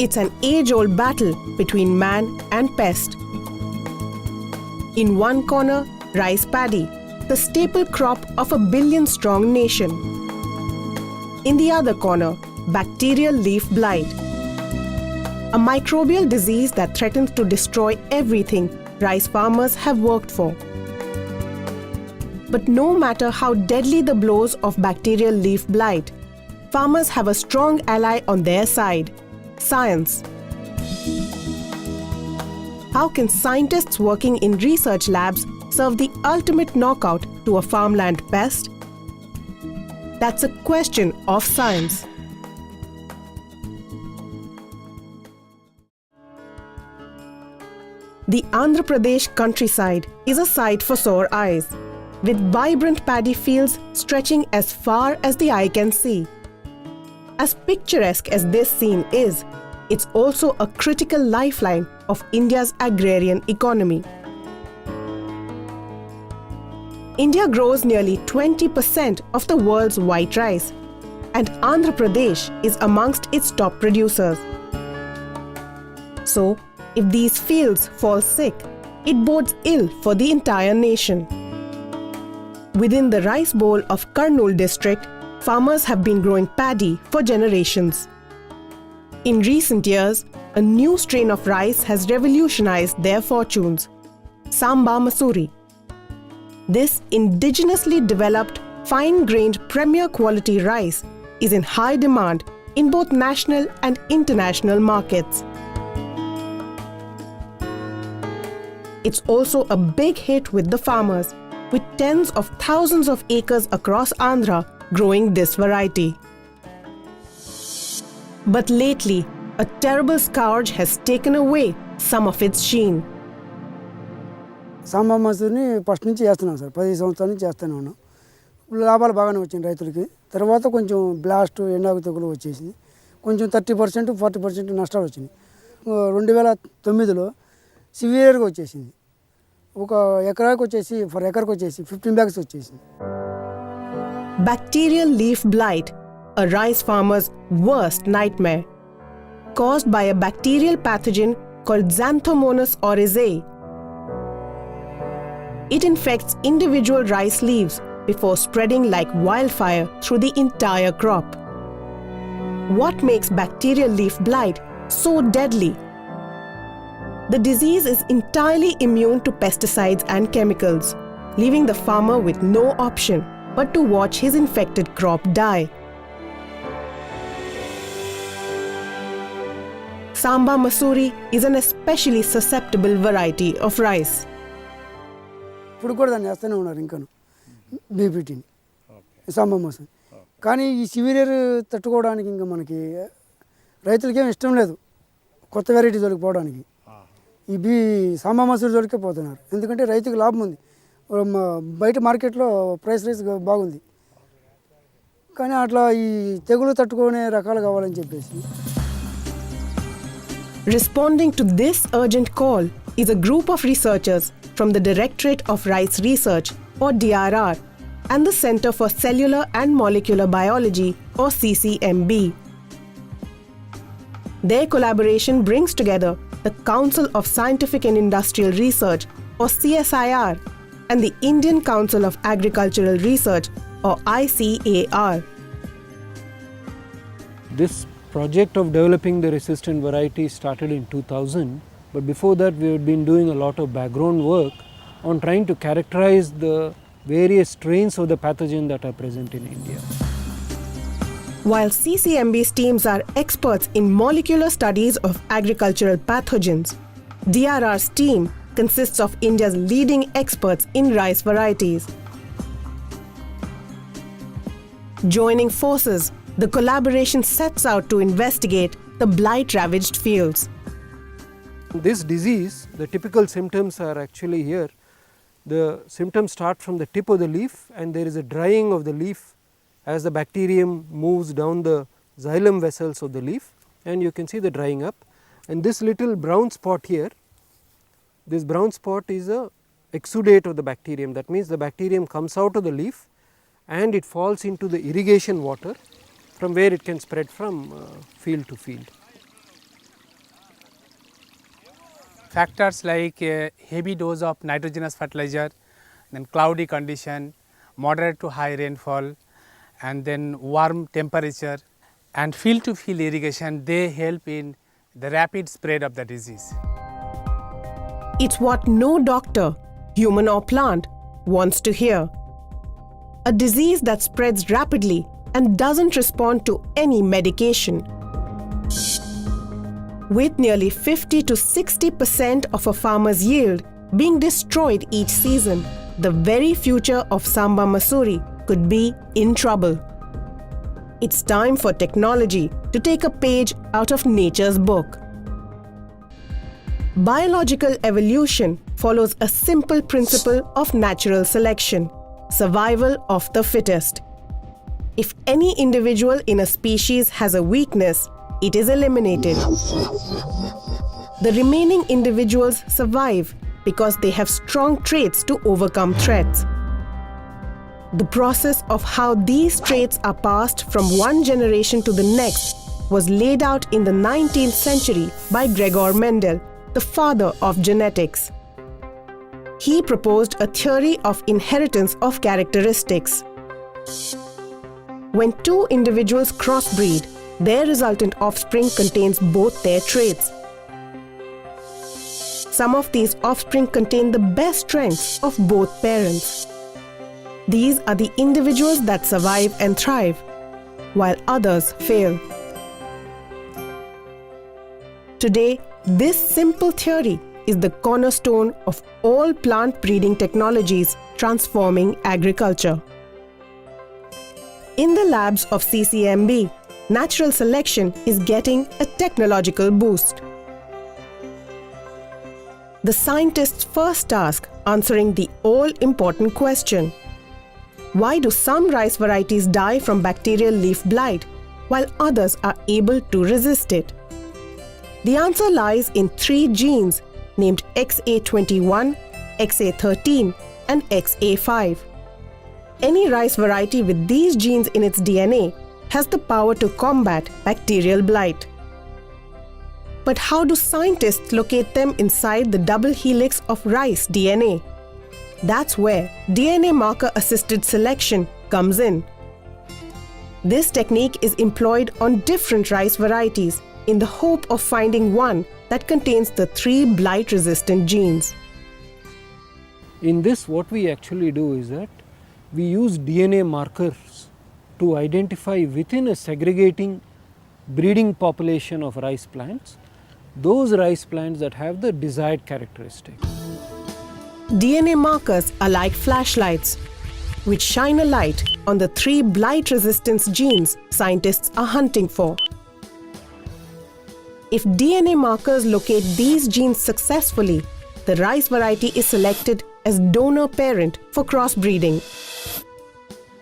It's an age-old battle between man and pest. In one corner, rice paddy, the staple crop of a billion-strong nation. In the other corner, bacterial leaf blight, a microbial disease that threatens to destroy everything rice farmers have worked for. But no matter how deadly the blows of bacterial leaf blight, farmers have a strong ally on their side: science. How can scientists working in research labs serve the ultimate knockout to a farmland pest? That's a question of science. The Andhra Pradesh countryside is a sight for sore eyes, with vibrant paddy fields stretching as far as the eye can see. As picturesque as this scene is, it's also a critical lifeline of India's agrarian economy. India grows nearly 20% of the world's white rice, and Andhra Pradesh is amongst its top producers. So, if these fields fall sick, it bodes ill for the entire nation. Within the rice bowl of Kurnool district, farmers have been growing paddy for generations. In recent years, a new strain of rice has revolutionized their fortunes: Samba Masuri. This indigenously developed, fine-grained premier quality rice is in high demand in both national and international markets. It's also a big hit with the farmers, with tens of thousands of acres across Andhra growing this variety. But lately, a terrible scourge has taken away some of its sheen. Samba మసూరిని first నుంచి చేస్తున్నాం sir, 10 సంవత్సరాల నుంచి చేస్తూనే ఉన్నాం. లాభాలు బాగానే వచ్చింది రైతులకి. తర్వాత కొంచెం బ్లాస్ట్ ఎండాకు తెగులు వచ్చేసింది, కొంచెం 30% 40% నష్టాలు వచ్చినాయి. 2009లో సివియర్గా వచ్చేసింది. ఒక ఎకరాకి వచ్చేసి ఫర్ ఎకర్కి వచ్చేసి 15 bags వచ్చేసింది. Bacterial leaf blight, a rice farmer's worst nightmare, caused by a bacterial pathogen called Xanthomonas oryzae. It infects individual rice leaves before spreading like wildfire through the entire crop. What makes bacterial leaf blight so deadly? The disease is entirely immune to pesticides and chemicals, leaving the farmer with no option but to watch his infected crop die. Samba Masuri is an especially susceptible variety of rice. ఇప్పుడు కూడా దాన్ని వేస్తూనే ఉన్నారు ఇంకాను బీపీటీని, సాంబా మసూరి. కానీ ఈ severe తట్టుకోవడానికి ఇంకా మనకి రైతులకేం ఇష్టం లేదు కొత్త వెరైటీ జోలికి పోవడానికి. ఈ సాంబా మసూరి జోలికే పోతున్నారు, ఎందుకంటే రైతుకు లాభం ఉంది. బయట మార్కెట్లో ప్రైస్ రైస్ బాగుంది, కానీ అట్లా ఈ తెగులు తట్టుకునే రకాలు కావాలని చెప్పేసి. Responding to this urgent call is a group of researchers from the Directorate of Rice Research, or DRR, and the Center for Cellular and Molecular Biology, or CCMB. Their collaboration brings together the Council of Scientific and Industrial Research, or CSIR, and the Indian Council of Agricultural Research, or ICAR. This project of developing the resistant variety started in 2000, but before that we had been doing a lot of background work on trying to characterize the various strains of the pathogen that are present in India. While CCMB's teams are experts in molecular studies of agricultural pathogens, DRR's team consists of India's leading experts in rice varieties. Joining forces, the collaboration sets out to investigate the blight-ravaged fields. This disease, the typical symptoms are actually here. The symptoms start from the tip of the leaf, and there is a drying of the leaf as the bacterium moves down the xylem vessels of the leaf, and you can see the drying up. And this little brown spot here, this brown spot is a exudate of the bacterium. That means the bacterium comes out of the leaf and it falls into the irrigation water, from where it can spread from field to field. Factors like a heavy dose of nitrogenous fertilizer, then cloudy condition, moderate to high rainfall, and then warm temperature and field to field irrigation, they help in the rapid spread of the disease. It's what no doctor, human or plant, wants to hear. A disease that spreads rapidly and doesn't respond to any medication. With nearly 50 to 60% of a farmer's yield being destroyed each season, the very future of Samba Masuri could be in trouble. It's time for technology to take a page out of nature's book. Biological evolution follows a simple principle of natural selection: survival of the fittest. If any individual in a species has a weakness, it is eliminated. The remaining individuals survive because they have strong traits to overcome threats. The process of how these traits are passed from one generation to the next was laid out in the 19th century by Gregor Mendel, the father of genetics. He proposed a theory of inheritance of characteristics. When two individuals crossbreed, their resultant offspring contains both their traits. Some of these offspring contain the best strengths of both parents. These are the individuals that survive and thrive, while others fail. Today, this simple theory is the cornerstone of all plant breeding technologies transforming agriculture. In the labs of CCMB, natural selection is getting a technological boost. The scientists' first task answering the all-important question: why do some rice varieties die from bacterial leaf blight while others are able to resist it? The answer lies in 3 genes named XA21, XA13 and XA5. Any rice variety with these genes in its DNA has the power to combat bacterial blight. But how do scientists locate them inside the double helix of rice DNA? That's where DNA marker-assisted selection comes in. This technique is employed on different rice varieties in the hope of finding one that contains the 3 blight-resistant genes. In this, what we actually do is that we use DNA markers to identify within a segregating breeding population of rice plants those rice plants that have the desired characteristics. DNA markers are like flashlights, which shine a light on the 3 blight resistance genes scientists are hunting for. If DNA markers locate these genes successfully, the rice variety is selected as donor parent for crossbreeding.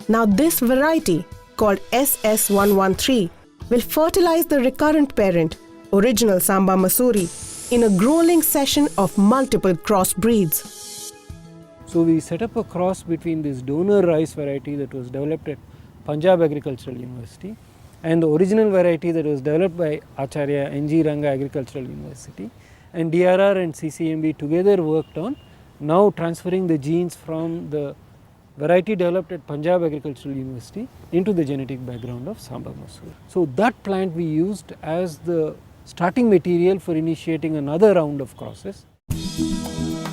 Now this variety, called SS113, will fertilize the recurrent parent, original Samba Masuri, in a grueling session of multiple crossbreeds. So we set up a cross between this donor rice variety that was developed at Punjab Agricultural University and the original variety that was developed by Acharya N.G. Ranga Agricultural University, and DRR and CCMB together worked on now transferring the genes from the variety developed at Punjab Agricultural University into the genetic background of Samba Masuri. So that plant we used as the starting material for initiating another round of crosses.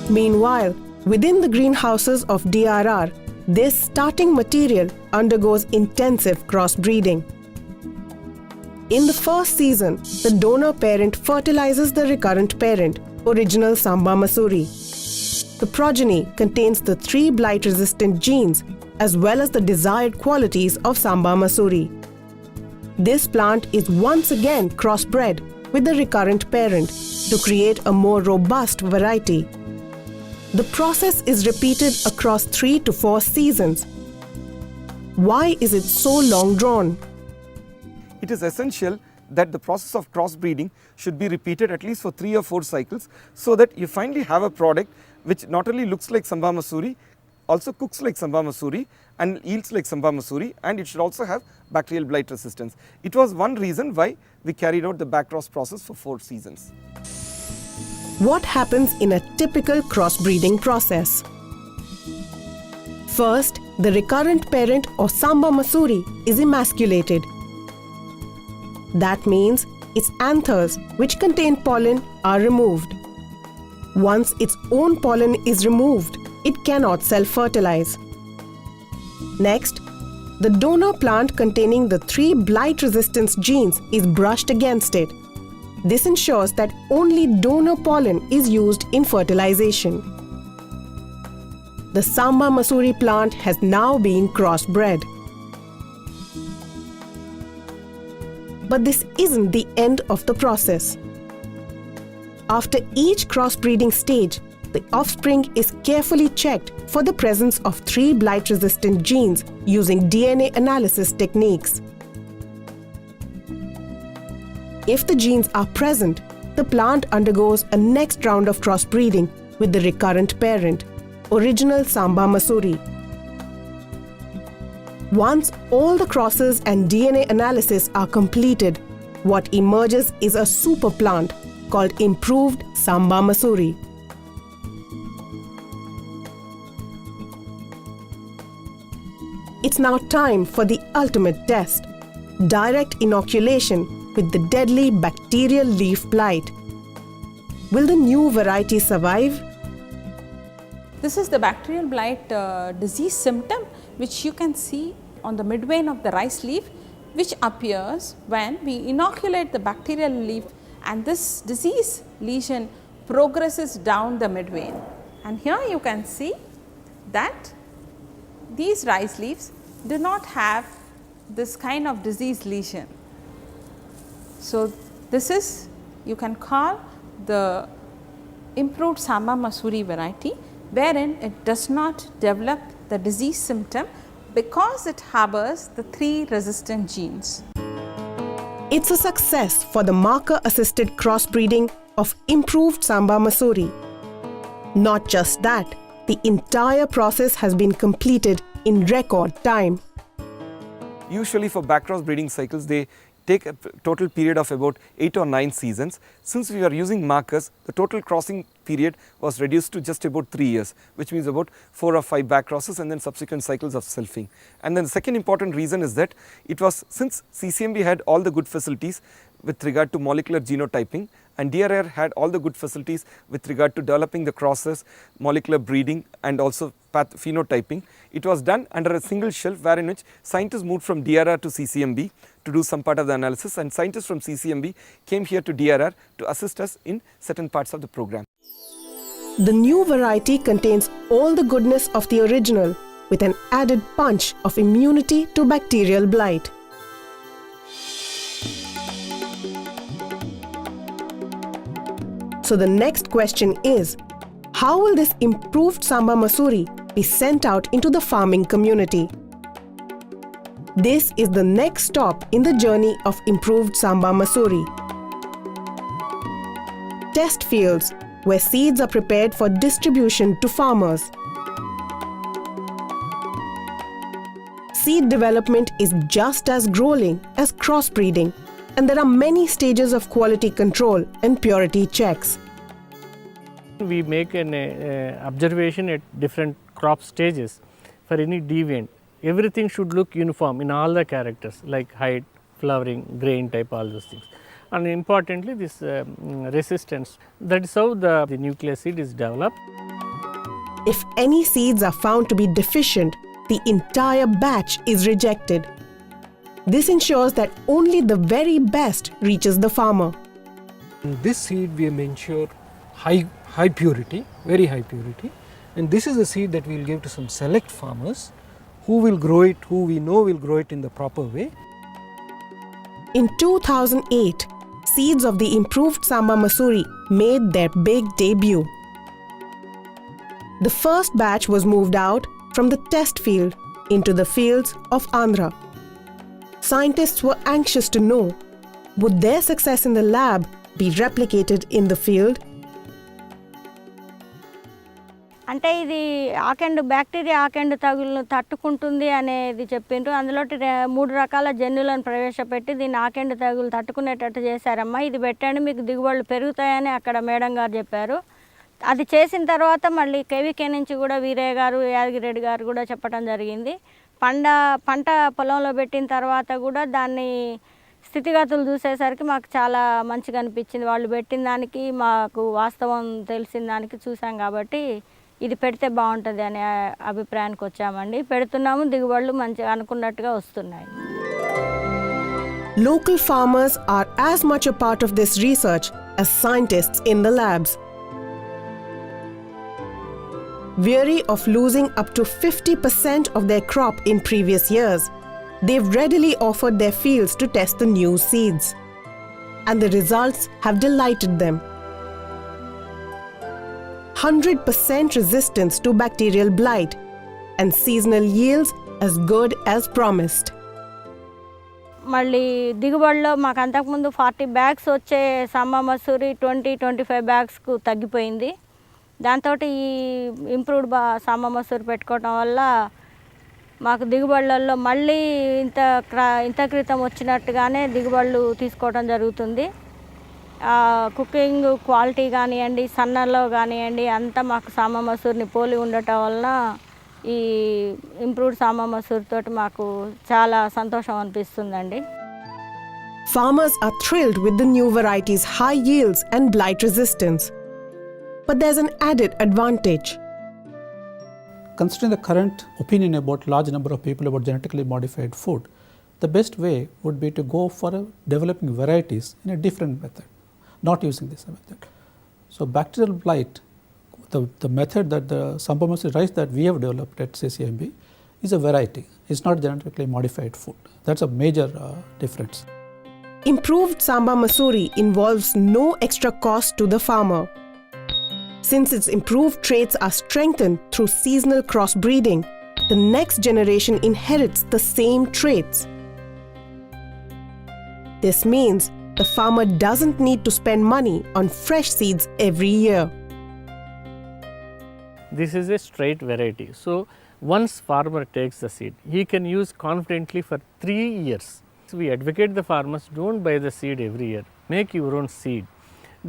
Meanwhile, within the greenhouses of DRR, this starting material undergoes intensive crossbreeding. In the first season, the donor parent fertilizes the recurrent parent, original Samba Masuri. The progeny contains the 3 blight-resistant genes as well as the desired qualities of Samba Masuri. This plant is once again crossbred with the recurrent parent to create a more robust variety. The process is repeated across 3 to 4 seasons. Why is it so long drawn? It is essential that the process of crossbreeding should be repeated at least for 3 or 4 cycles, so that you finally have a product which not only looks like Samba Masuri, also cooks like Samba Masuri and yields like Samba Masuri, and it should also have bacterial blight resistance. It was one reason why we carried out the backcross process for 4 seasons. What happens in a typical crossbreeding process? First, the recurrent parent or Samba Masuri is emasculated. That means its anthers, which contain pollen, are removed. Once its own pollen is removed, it cannot self-fertilize. Next, the donor plant containing the 3 blight resistance genes is brushed against it. This ensures that only donor pollen is used in fertilization. The Samba Masuri plant has now been crossbred. But this isn't the end of the process. After each crossbreeding stage, the offspring is carefully checked for the presence of 3 blight-resistant genes using DNA analysis techniques. If the genes are present, the plant undergoes a next round of crossbreeding with the recurrent parent, original Samba Masuri. Once all the crosses and DNA analysis are completed, what emerges is a super plant called improved Samba Masuri. It's now time for the ultimate test: direct inoculation with the deadly bacterial leaf blight. Will the new variety survive? This is the bacterial blight disease symptom, which you can see on the midvein of the rice leaf, which appears when we inoculate the bacterial leaf and this disease lesion progresses down the midvein. And here you can see that these rice leaves do not have this kind of disease lesion. So, this is, you can call the improved Samba Masuri variety, wherein it does not develop the disease symptom because it harbors the 3 resistant genes. It's a success for the marker-assisted crossbreeding of improved Samba Masuri. Not just that, the entire process has been completed in record time. Usually for backcross breeding cycles, they take a total period of about 8 or 9 seasons. Since we are using markers, the total crossing period was reduced to just about 3 years, which means about 4 or 5 backcrosses and then subsequent cycles of selfing. And then the second important reason is that it was, since CCMB had all the good facilities with regard to molecular genotyping, and DRR had all the good facilities with regard to developing the crosses, molecular breeding and also phenotyping. It was done under a single shelf, wherein which scientists moved from DRR to CCMB to do some part of the analysis, and scientists from CCMB came here to DRR to assist us in certain parts of the program. The new variety contains all the goodness of the original with an added punch of immunity to bacterial blight. So the next question is, how will this improved Samba Masuri be sent out into the farming community? This is the next stop in the journey of improved Samba Masuri. Test fields where seeds are prepared for distribution to farmers. Seed development is just as grueling as crossbreeding, and there are many stages of quality control and purity checks. We make an observation at different crop stages for any deviant. Everything should look uniform in all the characters like height, flowering, grain type, all those things. And importantly, this resistance, that is how the nucleus seed is developed. If any seeds are found to be deficient, the entire batch is rejected. This ensures that only the very best reaches the farmer. In this seed we ensure high purity, very high purity, and this is a seed that we will give to some select farmers who will grow it, who we know will grow it in the proper way. In 2008, seeds of the improved Samba Masuri made their big debut. The first batch was moved out from the test field into the fields of Andhra. Scientists were anxious to know, would their success in the lab be replicated in the field? అంటే ఇది ఆకెండు bacteria ఆకెండు తగులు తట్టుకుంటుంది అనేది చెప్పిండ్రు. అందులో 3 రకాల జన్యులను ప్రవేశపెట్టి దీన్ని ఆకెండు తగులు తట్టుకునేటట్టు చేశారమ్మా. ఇది పెట్టండి మీకు దిగుబడులు పెరుగుతాయని అక్కడ మేడం గారు చెప్పారు. అది చేసిన తర్వాత మళ్ళీ కేవీకే నుంచి కూడా వీరయ్య గారు, యాదగిరెడ్డి గారు కూడా చెప్పడం జరిగింది. పంట పొలంలో పెట్టిన తర్వాత కూడా దాన్ని స్థితిగతులు చూసేసరికి మాకు చాలా మంచిగా అనిపించింది. వాళ్ళు పెట్టిన దానికి మాకు వాస్తవం తెలిసిన దానికి చూసాం కాబట్టి ఇది పెడితే బాగుంటుంది అనే అభిప్రాయానికి వచ్చామండి. పెడుతున్నాము, దిగుబడులు మంచిగా అనుకున్నట్టుగా వస్తున్నాయి. Local farmers are as much a part of this research as scientists in the labs. Weary of losing up to 50% of their crop in previous years, they've readily offered their fields to test the new seeds. And the results have delighted them. 100% resistance to bacterial blight and seasonal yields as good as promised. మళ్ళీ దిగుబడిలో మాకు అంతకుముందు 40 bags వచ్చే సమ్మ మసూరి 20-25 బ్యాగ్స్కు తగ్గిపోయింది. దాంతో ఈ improved సమ్మ మసూరి పెట్టుకోవడం వల్ల మాకు దిగుబడులలో మళ్ళీ ఇంత క్రితం వచ్చినట్టుగానే దిగుబడులు తీసుకోవడం జరుగుతుంది. కుకింగ్ క్వాలిటీ కానివ్వండి, సన్నలో కానివ్వండి, అంతా మాకు సామ మసూరిని పోలి ఉండటం వలన ఈ ఇంప్రూవ్డ్ సామ మసూరి తోటి మాకు చాలా సంతోషం అనిపిస్తుందండి. Farmers are thrilled with the new varieties' high yields and blight resistance. But there's an added advantage. Considering the current opinion about large number of people about genetically modified food, the best way would be to go for developing varieties in a different method, not using this method. So bacterial blight, the method that the Sambamasi rice that we have developed at CCMB is a variety. It's not genetically modified food. That's a major difference. Improved Samba Masuri involves no extra cost to the farmer. Since its improved traits are strengthened through seasonal crossbreeding, the next generation inherits the same traits. This means the farmer doesn't need to spend money on fresh seeds every year. This is a straight variety. So once farmer takes the seed, he can use confidently for 3 years. So we advocate the farmers, don't buy the seed every year, make your own seed.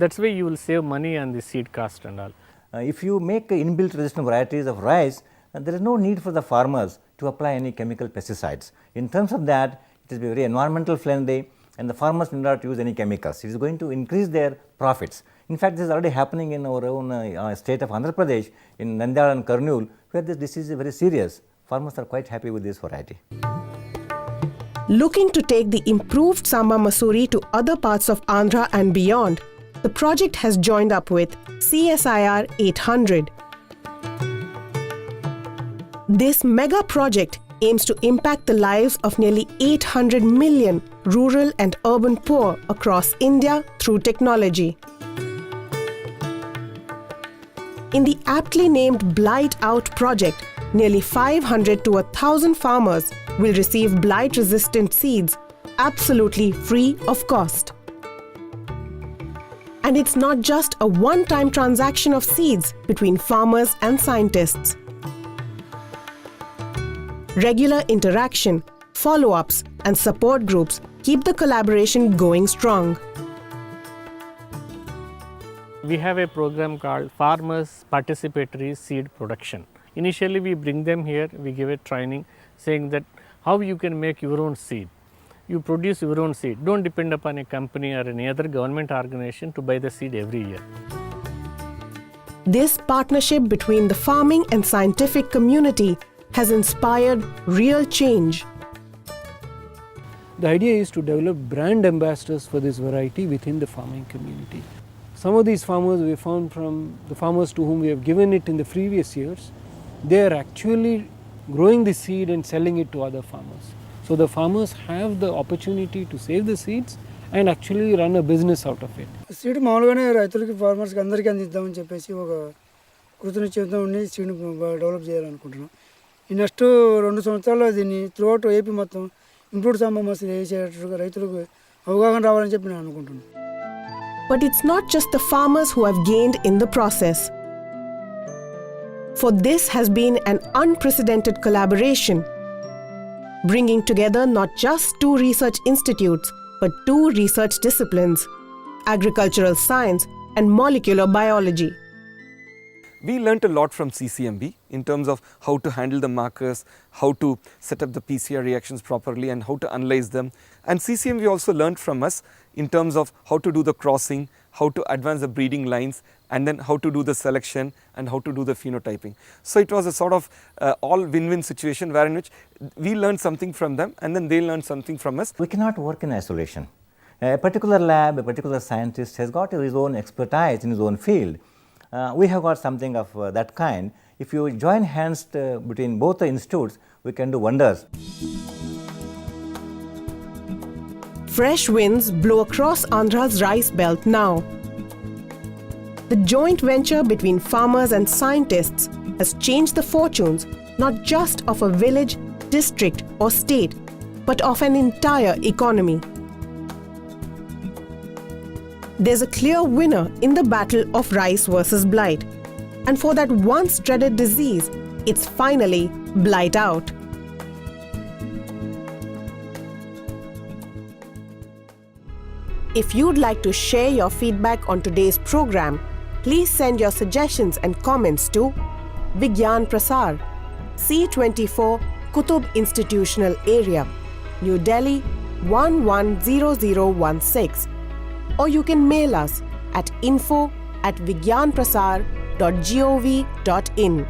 That's why you will save money on the seed cost and all. If you make inbuilt resistant varieties of rice, there is no need for the farmers to apply any chemical pesticides. In terms of that, it is very environmental friendly and the farmers need not use any chemicals. It is going to increase their profits. In fact, this is already happening in our own state of Andhra Pradesh, in Nandyal and Kurnool, where this disease is very serious. Farmers are quite happy with this variety. Looking to take the improved Samba Masuri to other parts of Andhra and beyond, the project has joined up with CSIR 800. This mega project aims to impact the lives of nearly 800 million rural and urban poor across India through technology. In the aptly named Blight Out project, nearly 500 to 1,000 farmers will receive blight-resistant seeds absolutely free of cost. And it's not just a one-time transaction of seeds between farmers and scientists. Regular interaction, follow-ups, and support groups keep the collaboration going strong. We have a program called Farmers Participatory Seed Production. Initially we bring them here, we give a training saying that how you can make your own seed. You produce your own seed. Don't depend upon a company or any other government organization to buy the seed every year. This partnership between the farming and scientific community has inspired real change. The idea is to develop brand ambassadors for this variety within the farming community. Some of these farmers we found from the farmers to whom we have given it in the previous years, they are actually growing the seed and selling it to other farmers. So the farmers have the opportunity to save the seeds and actually run a business out of it. Seed మామూలుగానే రైతులకి ఫార్మర్స్కి అందరికీ అందిద్దామని చెప్పేసి ఒక కృతనిశ్చయంతో ఉండి seed develop చేయాలనుకుంటున్నాం. ఈ next 2 సంవత్సరాల్లో దీన్ని త్రూఅవుట్ ఏపీ మొత్తం ఇంప్రూవ్డ్ సాంబ మసూరి వేసేటట్టుగా రైతులకు అవగాహన రావాలని చెప్పి నేను అనుకుంటున్నాను. But it's not just the farmers who have gained in the process. For this has been an unprecedented collaboration, bringing together not just two research institutes, but two research disciplines, agricultural science and molecular biology. We learnt a lot from CCMB in terms of how to handle the markers, how to set up the PCR reactions properly and how to analyze them. And CCMB also learnt from us in terms of how to do the crossing, how to advance the breeding lines, and then how to do the selection and how to do the phenotyping. So it was a sort of all win-win situation wherein which we learned something from them and then they learned something from us. We cannot work in isolation. A particular lab, a particular scientist has got his own expertise in his own field. We have got something of that kind. If you join hands between both the institutes, we can do wonders. Fresh winds blow across Andhra's rice belt now. The joint venture between farmers and scientists has changed the fortunes not just of a village, district or state, but of an entire economy. There's a clear winner in the battle of rice versus blight. And for that once dreaded disease, it's finally blight out. If you'd like to share your feedback on today's program, please send your suggestions and comments to Vigyan Prasar, C24 Qutub Institutional Area, New Delhi 110016. Or you can mail us at info@vigyanprasar.gov.in.